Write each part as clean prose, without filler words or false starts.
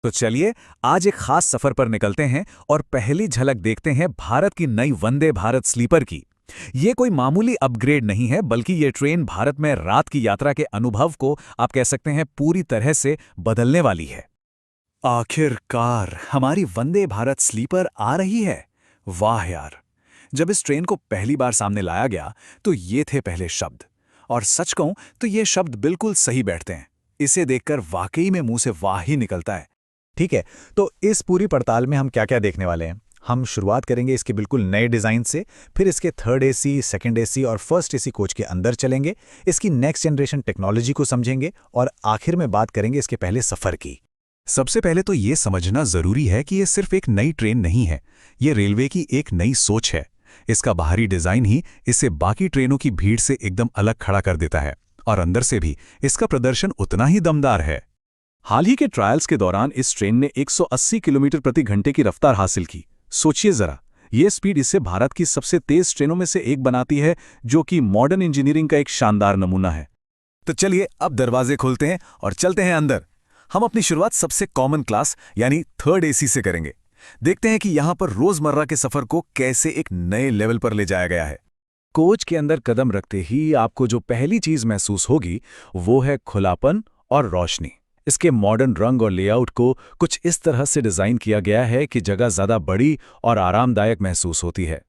तो चलिए आज एक खास सफर पर निकलते हैं और पहली झलक देखते हैं भारत की नई वंदे भारत स्लीपर की। ये कोई मामूली अपग्रेड नहीं है, बल्कि ये ट्रेन भारत में रात की यात्रा के अनुभव को आप कह सकते हैं पूरी तरह से बदलने वाली है। आखिरकार हमारी वंदे भारत स्लीपर आ रही है। वाह यार, जब इस ट्रेन को पहली बार सामने लाया गया तो ये थे पहले शब्द। और सच कहूं तो ये शब्द बिल्कुल सही बैठते हैं। इसे देखकर वाकई में मुंह से वाह ही निकलता है। ठीक है, तो इस पूरी पड़ताल में हम क्या-क्या देखने वाले हैं? हम शुरुआत करेंगे इसके बिल्कुल नए डिज़ाइन से, फिर इसके थर्ड एसी, सेकंड एसी और फर्स्ट एसी कोच के अंदर चलेंगे, इसकी नेक्स्ट जनरेशन टेक्नोलॉजी को समझेंगे और आखिर में बात करेंगे इसके पहले सफ़र की। सबसे पहले तो ये समझना जरूरी है कि ये सिर्फ एक नई ट्रेन नहीं है, ये रेलवे की एक नई सोच है। इसका बाहरी डिजाइन ही इसे बाकी ट्रेनों की भीड़ से एकदम अलग खड़ा कर देता है, और अंदर से भी इसका प्रदर्शन उतना ही दमदार है। हाल ही के ट्रायल्स के दौरान इस ट्रेन ने 180 किलोमीटर प्रति घंटे की रफ्तार हासिल की। सोचिए जरा, ये स्पीड इसे भारत की सबसे तेज ट्रेनों में से एक बनाती है, जो कि मॉडर्न इंजीनियरिंग का एक शानदार नमूना है। तो चलिए अब दरवाजे खोलते हैं और चलते हैं अंदर। हम अपनी शुरुआत सबसे कॉमन क्लास यानी थर्ड एसी से करेंगे। देखते हैं कि यहां पर रोजमर्रा के सफर को कैसे एक नए लेवल पर ले जाया गया है। कोच के अंदर कदम रखते ही आपको जो पहली चीज महसूस होगी वो है खुलापन और रोशनी। इसके मॉडर्न रंग और लेआउट को कुछ इस तरह से डिजाइन किया गया है कि जगह ज्यादा बड़ी और आरामदायक महसूस होती है।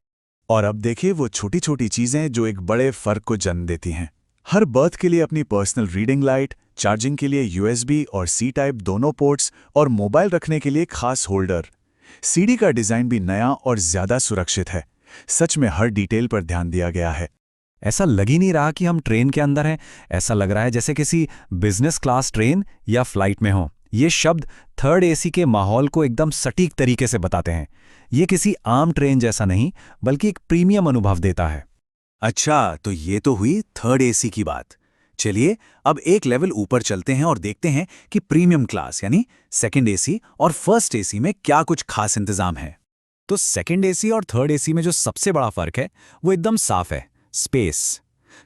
और अब देखिए वो छोटी छोटी चीज़ें जो एक बड़े फर्क को जन्म देती हैं। हर बर्थ के लिए अपनी पर्सनल रीडिंग लाइट, चार्जिंग के लिए यूएसबी और सी टाइप दोनों पोर्ट्स और मोबाइल रखने के लिए खास होल्डर। सीढ़ी का डिज़ाइन भी नया और ज़्यादा सुरक्षित है। सच में हर डिटेल पर ध्यान दिया गया है। ऐसा लग ही नहीं रहा कि हम ट्रेन के अंदर हैं। ऐसा लग रहा है जैसे किसी बिजनेस क्लास ट्रेन या फ्लाइट में हो। ये शब्द थर्ड एसी के माहौल को एकदम सटीक तरीके से बताते हैं। ये किसी आम ट्रेन जैसा नहीं, बल्कि एक प्रीमियम अनुभव देता है। अच्छा, तो ये तो हुई थर्ड एसी की बात। चलिए अब एक लेवल ऊपर चलते हैं और देखते हैं कि प्रीमियम क्लास यानी सेकंड एसी और फर्स्ट एसी में क्या कुछ खास इंतजाम है। तो सेकंड एसी और थर्ड एसी में जो सबसे बड़ा फर्क है वो एकदम साफ है, स्पेस।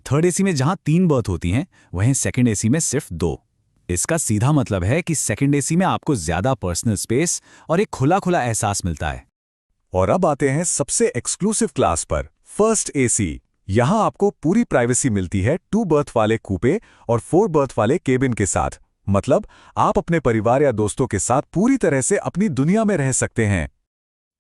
थर्ड एसी में जहां 3 बर्थ होती हैं, वहीं सेकंड एसी में सिर्फ 2। इसका सीधा मतलब है कि सेकंड एसी में आपको ज्यादा पर्सनल स्पेस और एक खुला खुला एहसास मिलता है। और अब आते हैं सबसे एक्सक्लूसिव क्लास पर, फर्स्ट एसी। यहां आपको पूरी प्राइवेसी मिलती है 2 बर्थ वाले कूपे और 4 बर्थ वाले केबिन के साथ। मतलब आप अपने परिवार या दोस्तों के साथ पूरी तरह से अपनी दुनिया में रह सकते हैं।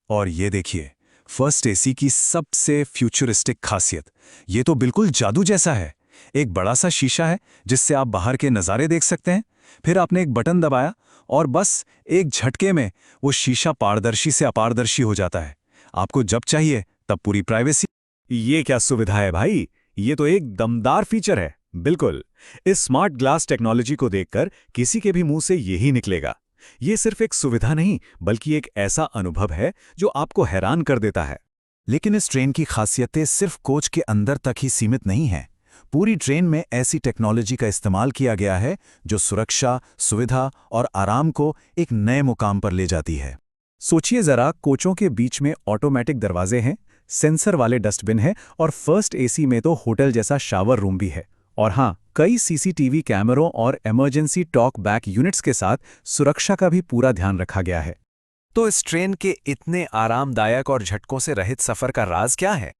और ये देखिए, फर्स्ट एसी की सबसे फ्यूचरिस्टिक खासियत, ये तो बिल्कुल जादू जैसा है। एक बड़ा सा शीशा है जिससे आप बाहर के नज़ारे देख सकते हैं। फिर आपने एक बटन दबाया और बस एक झटके में वो शीशा पारदर्शी से अपारदर्शी हो जाता है। आपको जब चाहिए तब पूरी प्राइवेसी। ये क्या सुविधा है भाई, ये तो एक दमदार फीचर है। बिल्कुल, इस स्मार्ट ग्लास टेक्नोलॉजी को देखकर किसी के भी मुंह से यही निकलेगा। ये सिर्फ एक सुविधा नहीं, बल्कि एक ऐसा अनुभव है जो आपको हैरान कर देता है। लेकिन इस ट्रेन की खासियतें सिर्फ कोच के अंदर तक ही सीमित नहीं हैं। पूरी ट्रेन में ऐसी टेक्नोलॉजी का इस्तेमाल किया गया है जो सुरक्षा, सुविधा और आराम को एक नए मुकाम पर ले जाती है। सोचिए जरा, कोचों के बीच में ऑटोमेटिक दरवाजे हैं, सेंसर वाले डस्टबिन हैं और फर्स्ट एसी में तो होटल जैसा शावर रूम भी है। और हाँ, कई सीसीटीवी कैमरों और इमरजेंसी टॉक बैक यूनिट्स के साथ सुरक्षा का भी पूरा ध्यान रखा गया है। तो इस ट्रेन के इतने आरामदायक और झटकों से रहित सफर का राज क्या है?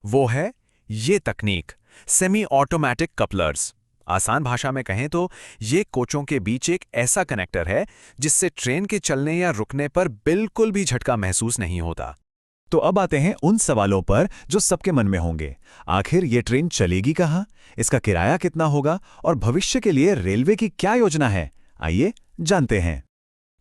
वो है ये तकनीक, सेमी ऑटोमेटिक कपलर्स। आसान भाषा में कहें तो ये कोचों के बीच एक ऐसा कनेक्टर है जिससे ट्रेन के चलने या रुकने पर बिल्कुल भी झटका महसूस नहीं होता। तो अब आते हैं उन सवालों पर जो सबके मन में होंगे। आखिर ये ट्रेन चलेगी कहाँ, इसका किराया कितना होगा और भविष्य के लिए रेलवे की क्या योजना है? आइए जानते हैं।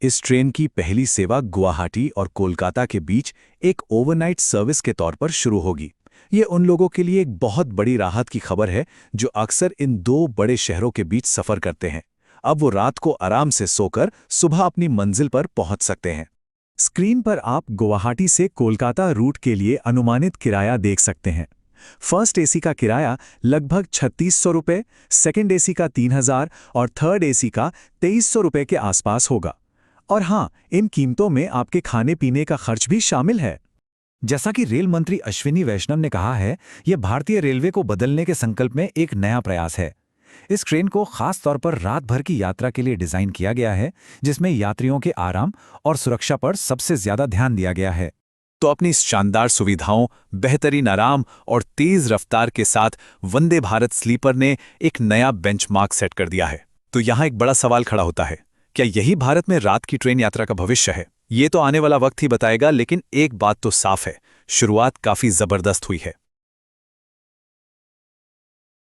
इस ट्रेन की पहली सेवा गुवाहाटी और कोलकाता के बीच एक ओवरनाइट सर्विस के तौर पर शुरू होगी। ये उन लोगों के लिए एक बहुत बड़ी राहत की खबर है जो अक्सर इन 2 बड़े शहरों के बीच सफर करते हैं। अब वो रात को आराम से सोकर सुबह अपनी मंजिल पर पहुंच सकते हैं। स्क्रीन पर आप गुवाहाटी से कोलकाता रूट के लिए अनुमानित किराया देख सकते हैं। फर्स्ट एसी का किराया लगभग 3600 रुपये, सेकंड एसी का 3000 और थर्ड एसी का 2300 रुपये के आसपास होगा। और हाँ, इन कीमतों में आपके खाने पीने का खर्च भी शामिल है। जैसा कि रेल मंत्री अश्विनी वैष्णव ने कहा है, यह भारतीय रेलवे को बदलने के संकल्प में एक नया प्रयास है। इस ट्रेन को खास तौर पर रात भर की यात्रा के लिए डिजाइन किया गया है, जिसमें यात्रियों के आराम और सुरक्षा पर सबसे ज्यादा ध्यान दिया गया है। तो अपनी इस शानदार सुविधाओं, बेहतरीन आराम और तेज रफ्तार के साथ वंदे भारत स्लीपर ने एक नया बेंचमार्क सेट कर दिया है। तो यहाँ एक बड़ा सवाल खड़ा होता है, क्या यही भारत में रात की ट्रेन यात्रा का भविष्य है? ये तो आने वाला वक्त ही बताएगा, लेकिन एक बात तो साफ है, शुरुआत काफी जबरदस्त हुई है।